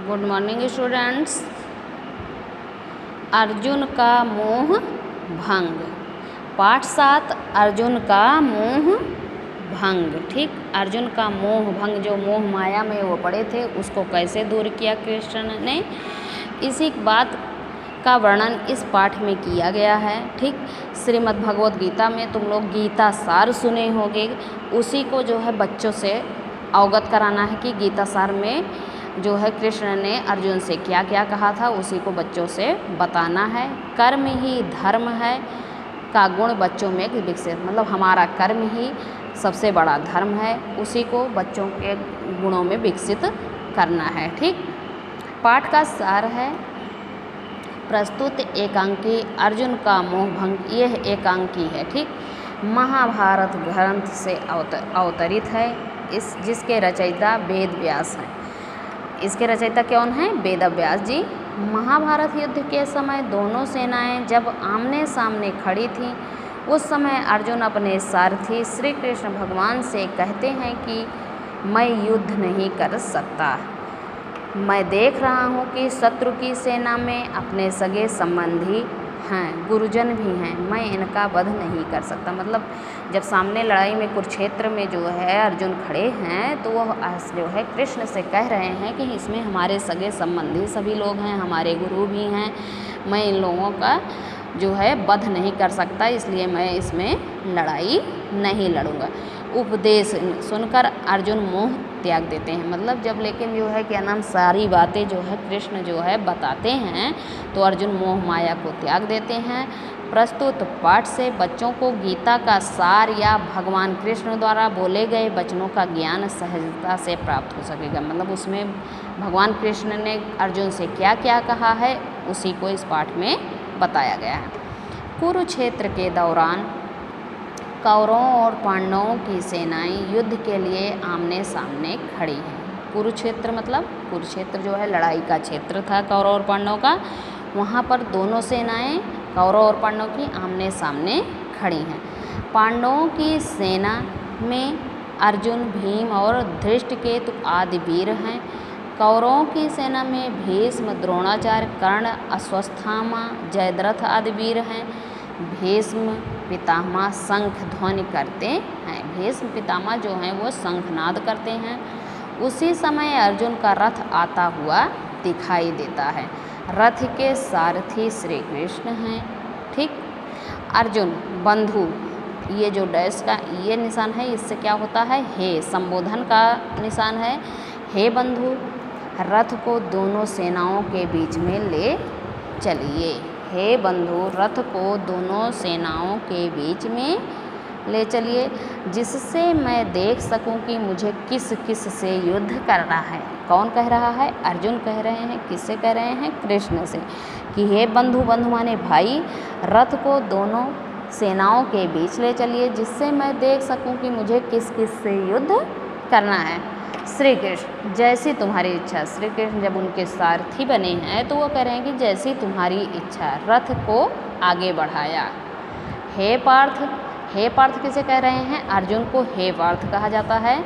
Good morning students. Arjun का मोह भंग, पाठ 7 अर्जुन का मोह भंग। ठीक, अर्जुन का मोह भंग, जो मोह माया में वो पड़े थे उसको कैसे दूर किया कृष्ण ने, इसी बात का वर्णन इस पाठ में किया गया है। ठीक, श्रीमद् भगवत गीता में तुम लोग गीता सार सुने होंगे, उसी को जो है बच्चों से अवगत कराना है कि गीता सार में जो है कृष्ण ने अर्जुन से क्या क्या कहा था, उसी को बच्चों से बताना है। कर्म ही धर्म है का गुण बच्चों में विकसित, मतलब हमारा कर्म ही सबसे बड़ा धर्म है, उसी को बच्चों के गुणों में विकसित करना है। ठीक, पाठ का सार है प्रस्तुत एकांकी अर्जुन का मोह भंग। यह एकांकी है, ठीक, महाभारत ग्रंथ से अवतरित है, जिसके रचयिता वेद व्यास हैं। इसके रचयिता कौन हैं? वेद व्यास जी। महाभारत युद्ध के समय दोनों सेनाएं जब आमने सामने खड़ी थीं, उस समय अर्जुन अपने सारथी श्री कृष्ण भगवान से कहते हैं कि मैं युद्ध नहीं कर सकता। मैं देख रहा हूँ कि शत्रु की सेना में अपने सगे संबंधी हैं, गुरुजन भी हैं, मैं इनका वध नहीं कर सकता। मतलब जब सामने लड़ाई में कुरुक्षेत्र में जो है अर्जुन खड़े हैं, तो वह जो है कृष्ण से कह रहे हैं कि इसमें हमारे सगे संबंधी सभी लोग हैं, हमारे गुरु भी हैं, मैं इन लोगों का जो है वध नहीं कर सकता, इसलिए मैं इसमें लड़ाई नहीं लड़ूंगा। उपदेश सुनकर अर्जुन मोह त्याग देते हैं, मतलब जब लेकिन जो है क्या नाम सारी बातें जो है कृष्ण जो है बताते हैं, तो अर्जुन मोह माया को त्याग देते हैं। प्रस्तुत पाठ से बच्चों को गीता का सार या भगवान कृष्ण द्वारा बोले गए वचनों का ज्ञान सहजता से प्राप्त हो सकेगा। मतलब उसमें भगवान कृष्ण ने अर्जुन से क्या क्या कहा है, उसी को इस पाठ में बताया गया है। कुरुक्षेत्र के दौरान कौरवों और पांडवों की सेनाएं युद्ध के लिए आमने सामने खड़ी हैं। कुरुक्षेत्र मतलब कुरुक्षेत्र जो है लड़ाई का क्षेत्र था कौरव और पांडवों का, वहाँ पर दोनों सेनाएं कौरव और पांडव की आमने सामने खड़ी हैं। पांडवों की सेना में अर्जुन, भीम और धृष्टकेतु आदि वीर हैं। कौरवों की सेना में भीष्म, द्रोणाचार्य, कर्ण, अश्वत्थामा, जयद्रथ आदि वीर हैं। भीष्म पितामह शंख ध्वनि करते हैं, भीष्म पितामह जो हैं वो शंखनाद करते हैं। उसी समय अर्जुन का रथ आता हुआ दिखाई देता है। रथ के सारथी श्री कृष्ण हैं। ठीक, अर्जुन बंधु, ये जो डैश का ये निशान है, इससे क्या होता है? हे संबोधन का निशान है। हे बंधु, रथ को दोनों सेनाओं के बीच में ले चलिए। हे बंधु, रथ को दोनों सेनाओं के बीच में ले चलिए, जिससे मैं देख सकूं कि मुझे किस किस से युद्ध करना है। कौन कह रहा है? अर्जुन कह रहे हैं। किससे कह रहे हैं? कृष्ण से, कि हे बंधु, बंधु माने भाई, रथ को दोनों सेनाओं के बीच ले चलिए, जिससे मैं देख सकूं कि मुझे किस किस से युद्ध करना है। श्री कृष्ण, जैसी तुम्हारी इच्छा। श्री कृष्ण जब उनके सारथी बने हैं, तो वो कह रहे हैं कि जैसी तुम्हारी इच्छा। रथ को आगे बढ़ाया। हे पार्थ, हे पार्थ किसे कह रहे हैं? अर्जुन को हे पार्थ कहा जाता है।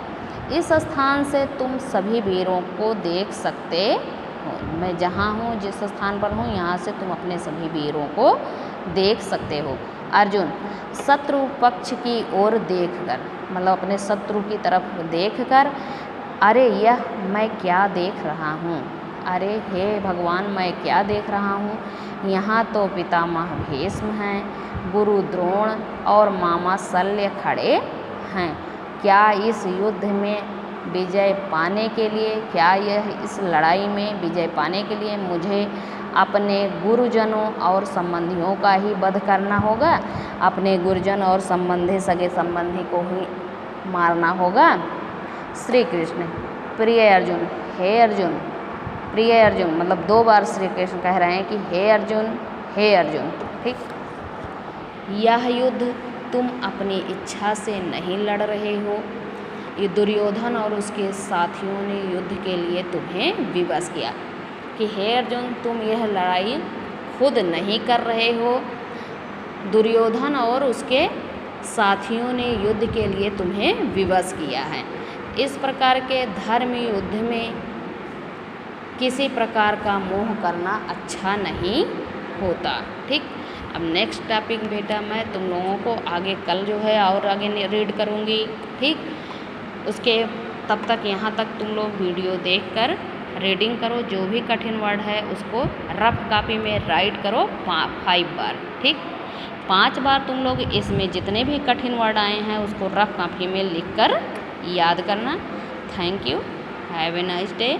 इस स्थान से तुम सभी वीरों को देख सकते हो। मैं जहाँ हूँ, जिस स्थान पर हूँ, यहाँ से तुम अपने सभी वीरों को देख सकते हो। अर्जुन शत्रु पक्ष की ओर देखकर, मतलब अपने शत्रु की तरफ देखकर, अरे यह मैं क्या देख रहा हूँ? अरे हे भगवान, मैं क्या देख रहा हूँ? यहाँ तो पितामह भीष्म हैं, गुरु द्रोण और मामा शल्य खड़े हैं। क्या इस युद्ध में विजय पाने के लिए, क्या यह इस लड़ाई में विजय पाने के लिए मुझे अपने गुरुजनों और संबंधियों का ही वध करना होगा? अपने गुरुजन और संबंधी सगे संबंधी को ही मारना होगा? श्री कृष्ण, प्रिय अर्जुन, हे अर्जुन, प्रिय अर्जुन, मतलब 2 बार श्री कृष्ण कह रहे हैं कि हे अर्जुन, हे अर्जुन। ठीक, यह युद्ध तुम अपनी इच्छा से नहीं लड़ रहे हो। ये दुर्योधन और उसके साथियों ने युद्ध के लिए तुम्हें विवश किया, कि हे अर्जुन, तुम यह लड़ाई खुद नहीं कर रहे हो, दुर्योधन और उसके साथियों ने युद्ध के लिए तुम्हें विवश किया है। इस प्रकार के धर्म युद्ध में किसी प्रकार का मोह करना अच्छा नहीं होता। ठीक, अब नेक्स्ट टॉपिक बेटा मैं तुम लोगों को आगे कल जो है और आगे रीड करूँगी। ठीक, उसके तब तक यहाँ तक तुम लोग वीडियो देखकर रीडिंग करो, जो भी कठिन वर्ड है उसको रफ कॉपी में राइट करो 5 बार। ठीक, 5 बार तुम लोग इसमें जितने भी कठिन वर्ड आए हैं उसको रफ कॉपी में लिखकर याद करना। Thank you, have a nice day.